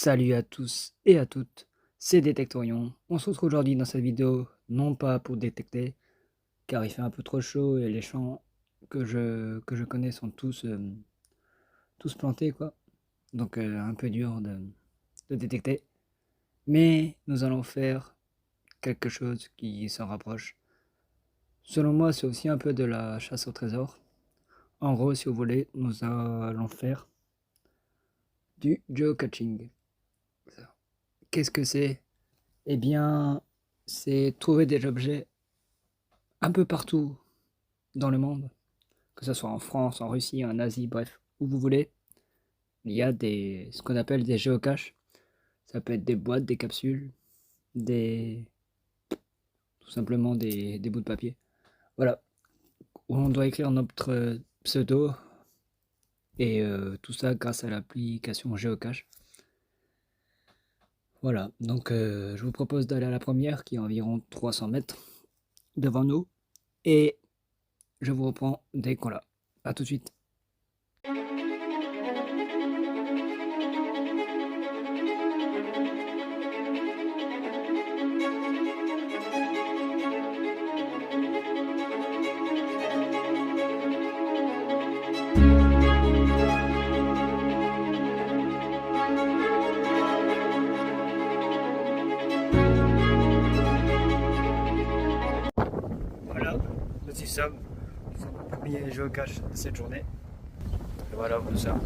Salut à tous et à toutes, c'est Détectorion. On se retrouve aujourd'hui dans cette vidéo, non pas pour détecter, car il fait un peu trop chaud et les champs que je connais sont tous plantés, quoi. Donc un peu dur de détecter. Mais nous allons faire quelque chose qui s'en rapproche. Selon moi, c'est aussi un peu de la chasse au trésor. En gros, si vous voulez, nous allons faire du geocaching. Qu'est-ce que c'est? Eh bien, c'est trouver des objets un peu partout dans le monde, que ce soit en France, en Russie, en Asie, bref, où vous voulez. Il y a ce qu'on appelle des géocaches. Ça peut être des boîtes, des capsules, des, tout simplement des bouts de papier. Voilà, où on doit écrire notre pseudo et tout ça grâce à l'application Géocache. Voilà, donc je vous propose d'aller à la première qui est environ 300 mètres devant nous et je vous reprends dès qu'on l'a. A tout de suite. Voilà, nous y sommes. Nous sommes au premier géocache de cette journée. Et voilà où nous sommes.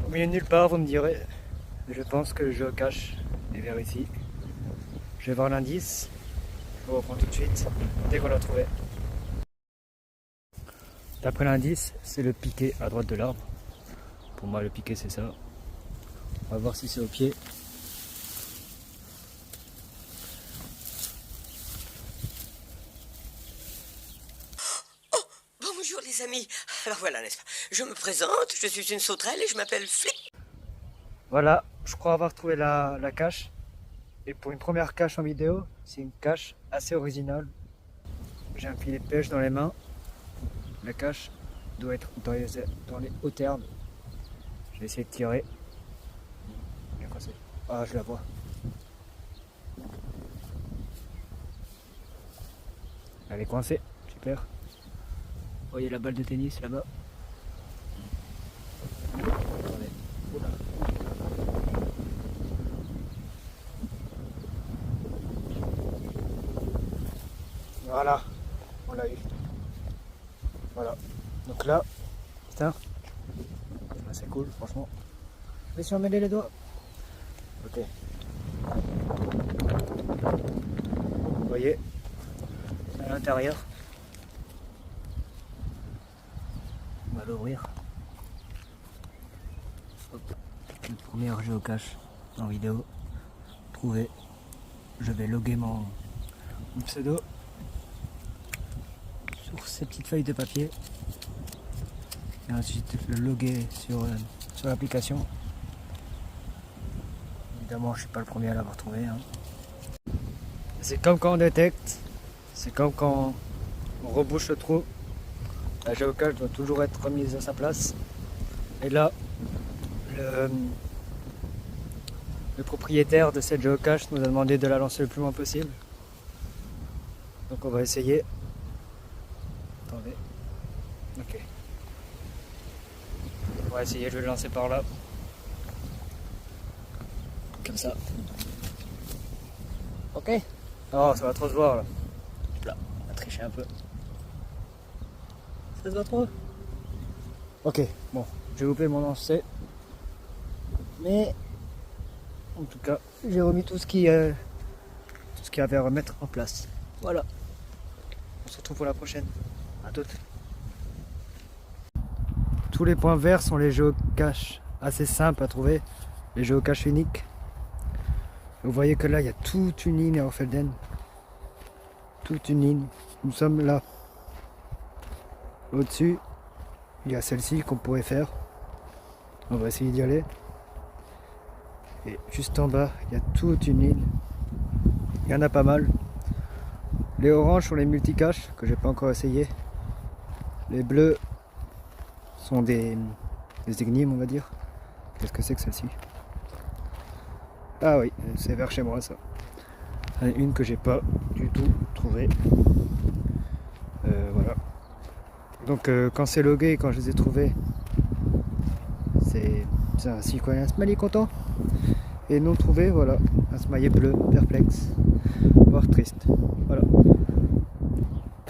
Au milieu de nulle part, vous me direz. Mais je pense que le géocache est vers ici. Je vais voir l'indice. Je vous reprends tout de suite, dès qu'on l'a trouvé. D'après l'indice, c'est le piquet à droite de l'arbre. Pour moi, le piquet, c'est ça. On va voir si c'est au pied. Bonjour les amis, alors voilà n'est-ce pas, je me présente, je suis une sauterelle et je m'appelle Flick. Voilà, je crois avoir trouvé la cache. Et pour une première cache en vidéo, c'est une cache assez originale. J'ai un filet de pêche dans les mains. La cache doit être dans les hauts termes. Je vais essayer de tirer. Bien coincé. Ah, je la vois. Elle est coincée, super. Vous voyez la balle de tennis là-bas? Attendez. Oula. Voilà, on l'a eu. Voilà. Donc là, putain, c'est cool, franchement. Je vais si on mêler les doigts. Ok. Vous voyez, à l'intérieur. On va l'ouvrir. Hop. Le premier géocache en vidéo. Trouvé. Je vais loguer mon pseudo sur ces petites feuilles de papier. Et ensuite le loguer sur l'application. Évidemment, je suis pas le premier à l'avoir trouvé. Hein. C'est comme quand on détecte. C'est comme quand on rebouche le trou. La géocache doit toujours être remise à sa place. Et là, le propriétaire de cette géocache nous a demandé de la lancer le plus loin possible. Donc on va essayer. Attendez. Ok. On va essayer, je vais le lancer par là. Comme ça. Ok. Oh, ça va trop se voir là. Là, on va tricher un peu. Ça se voit trop? Ok, bon, j'ai loupé mon lancer. Mais en tout cas, j'ai remis tout ce qui avait à remettre en place. Voilà. On se retrouve pour la prochaine. À toutes. Tous les points verts sont les géocaches assez simples à trouver. Les géocaches uniques. Vous voyez que là, il y a toute une ligne à Orfelden. Toute une ligne. Nous sommes là. Au-dessus, il y a celle-ci qu'on pourrait faire. On va essayer d'y aller. Et juste en bas, il y a toute une ligne. Il y en a pas mal. Les oranges sont les multicaches que j'ai pas encore essayé. Les bleus sont des énigmes, on va dire. Qu'est-ce que c'est que celle-ci? Ah oui, c'est vers chez moi ça. Une que j'ai pas du tout trouvée. Voilà. Donc quand c'est logué, quand je les ai trouvés, c'est un citoyen smiley content. Et non trouvé, voilà, un smiley bleu, perplexe, voire triste. Voilà.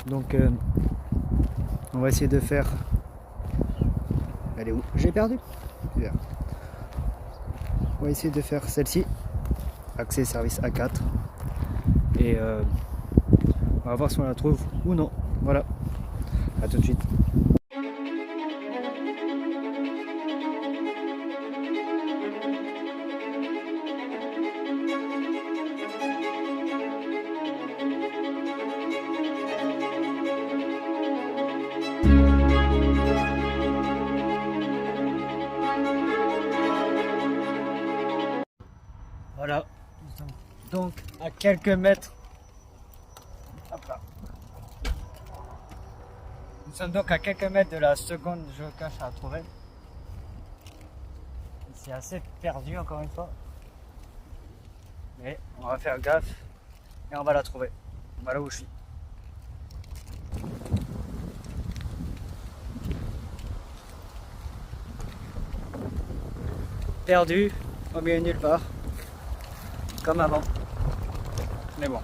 Donc on va essayer de faire. Elle est où? J'ai perdu. Super. On va essayer de faire celle-ci. Accès service A4. Et on va voir si on la trouve ou non. Voilà. A tout de suite. Voilà, nous sommes donc à quelques mètres. Hop là. Nous sommes donc à quelques mètres de la seconde géocache à trouver. C'est assez perdu encore une fois. Mais on va faire gaffe et on va la trouver. Voilà où je suis. Perdu au milieu de nulle part. Comme avant. Mais bon.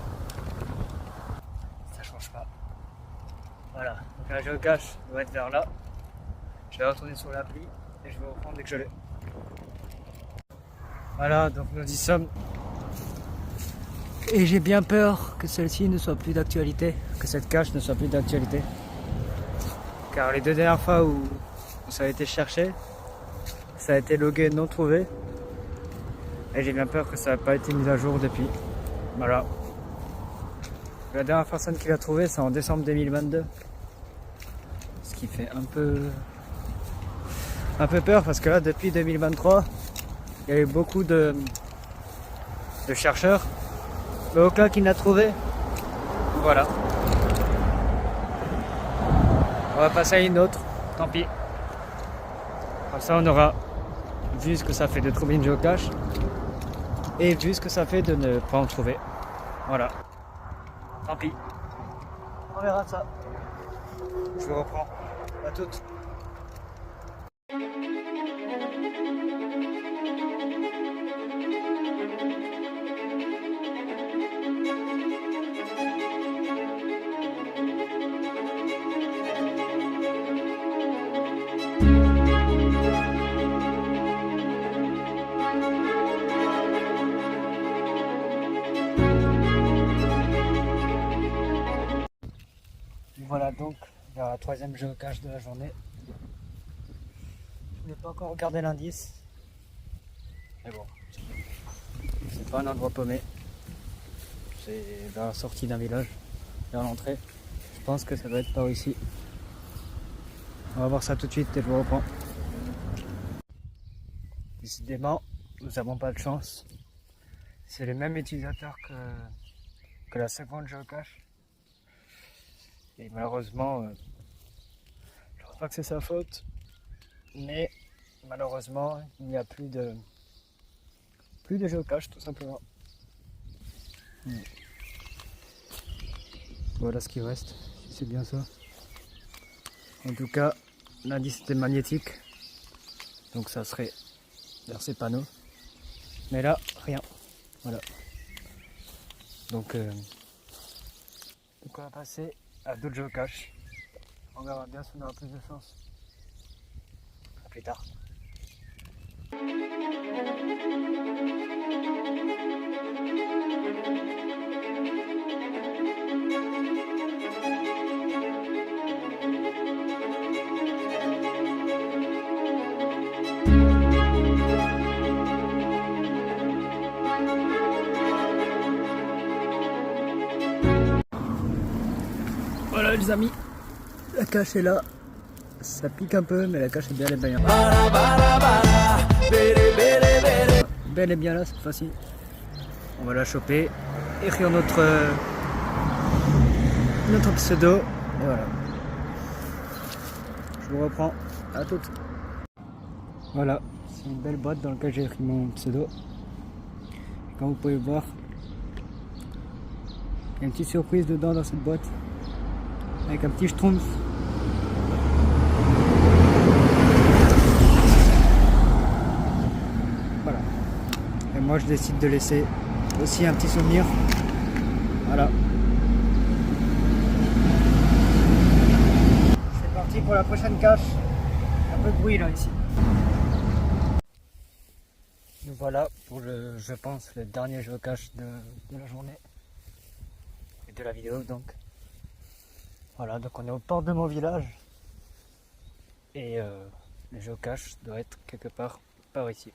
Ça change pas. Voilà. Donc la géocache doit être vers là. Je vais retourner sur l'appli et je vais reprendre dès que je l'ai. Voilà, donc nous y sommes. Et j'ai bien peur que celle-ci ne soit plus d'actualité, que cette cache ne soit plus d'actualité. Car les deux dernières fois où ça a été cherché, ça a été logué non trouvé. Et j'ai bien peur que ça n'a pas été mis à jour depuis. Voilà. La dernière personne qui l'a trouvé, c'est en décembre 2022. Ce qui fait un peu peur parce que là, depuis 2023, il y a eu beaucoup de chercheurs. Mais aucun qui l'a trouvé. Voilà. On va passer à une autre. Tant pis. Comme ça, on aura vu ce que ça fait de trouver une géocache. Et vu ce que ça fait de ne pas en trouver. Voilà. Tant pis. On verra ça. Je vous reprends. À toutes. Voilà donc vers la troisième géocache de la journée. Je n'ai pas encore regardé l'indice. Mais bon, c'est pas un endroit paumé. C'est vers la sortie d'un village, vers l'entrée. Je pense que ça doit être par ici. On va voir ça tout de suite et je vous reprends. Décidément, nous n'avons pas de chance. C'est les mêmes utilisateurs que la seconde géocache. Et malheureusement, je ne crois pas que c'est sa faute, mais malheureusement, il n'y a plus de géocache tout simplement. Voilà ce qui reste, si c'est bien ça. En tout cas, l'indice était magnétique, donc ça serait vers ces panneaux. Mais là, rien. Voilà. Donc on va passer à d'autres géocaches. On verra bien si on aura plus de chance. A plus tard. Voilà les amis, la cache est là. Ça pique un peu, mais la cache est bien et bien. Bel et bien là cette fois-ci. On va la choper, écrire notre pseudo, et voilà. Je vous reprends, à toutes. Voilà, C'est une belle boîte dans laquelle j'ai écrit mon pseudo. Et comme vous pouvez voir, il y a une petite surprise dedans dans cette boîte. Avec un petit schtroumpf. Voilà. Et moi je décide de laisser aussi un petit souvenir. Voilà. C'est parti pour la prochaine cache. Un peu de bruit là ici. Nous voilà pour je pense, le dernier géocache de la journée. Et de la vidéo donc. Voilà, donc on est aux portes de mon village. Et le géocache doit être quelque part par ici.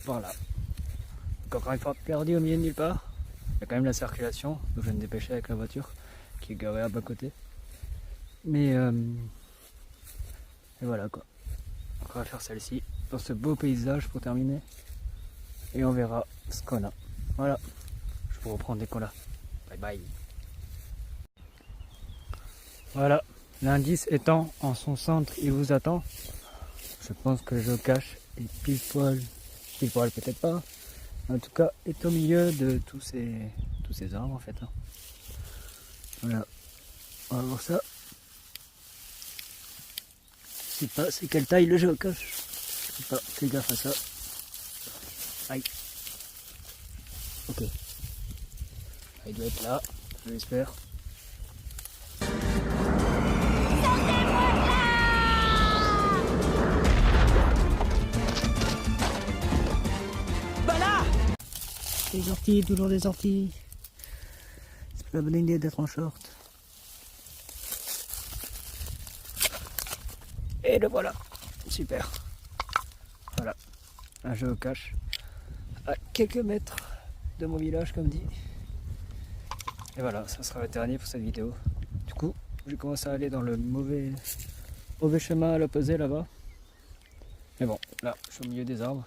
Voilà. Donc encore une fois perdu au milieu de nulle part. Il y a quand même la circulation, donc je vais me dépêcher avec la voiture qui est garée à bas côté. Mais et voilà quoi. On va faire celle-ci dans ce beau paysage pour terminer. Et on verra ce qu'on a. Voilà. Je vous reprends dès qu'on l'a. Bye bye. Voilà. L'indice étant en son centre, il vous attend. Je pense que le géocache est pile poil peut-être pas. En tout cas, est au milieu de tous ces arbres en fait. Voilà. On va voir ça. Je sais pas c'est quelle taille le géocache. Je sais pas, fais gaffe à ça. Aïe. Ok. Il doit être là, je l'espère. Bah là! Des orties, toujours des orties. C'est pas la bonne idée d'être en short. Et le voilà. Super. Voilà. Un géocache à quelques mètres de mon village comme dit. Et voilà, ça sera le dernier pour cette vidéo. Du coup, j'ai commencé à aller dans le mauvais chemin à l'opposé là-bas. Mais bon, là, je suis au milieu des arbres.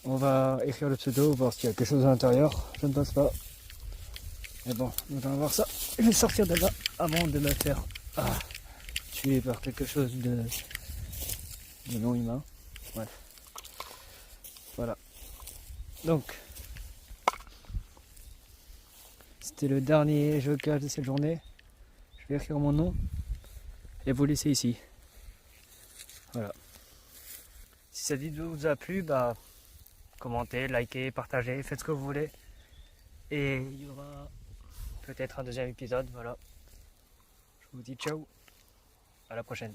On va écrire le pseudo, voir s'il y a quelque chose à l'intérieur. Je ne pense pas. Mais bon, nous allons voir ça. Je vais sortir de là avant de me faire tuer par quelque chose de non humain. Bref. Voilà. Donc, c'était le dernier géocache de cette journée. Je vais écrire mon nom et vous laisser ici. Voilà. Si cette vidéo vous a plu, bah commentez, likez, partagez, faites ce que vous voulez. Et il y aura peut-être un deuxième épisode, voilà. Je vous dis ciao, à la prochaine.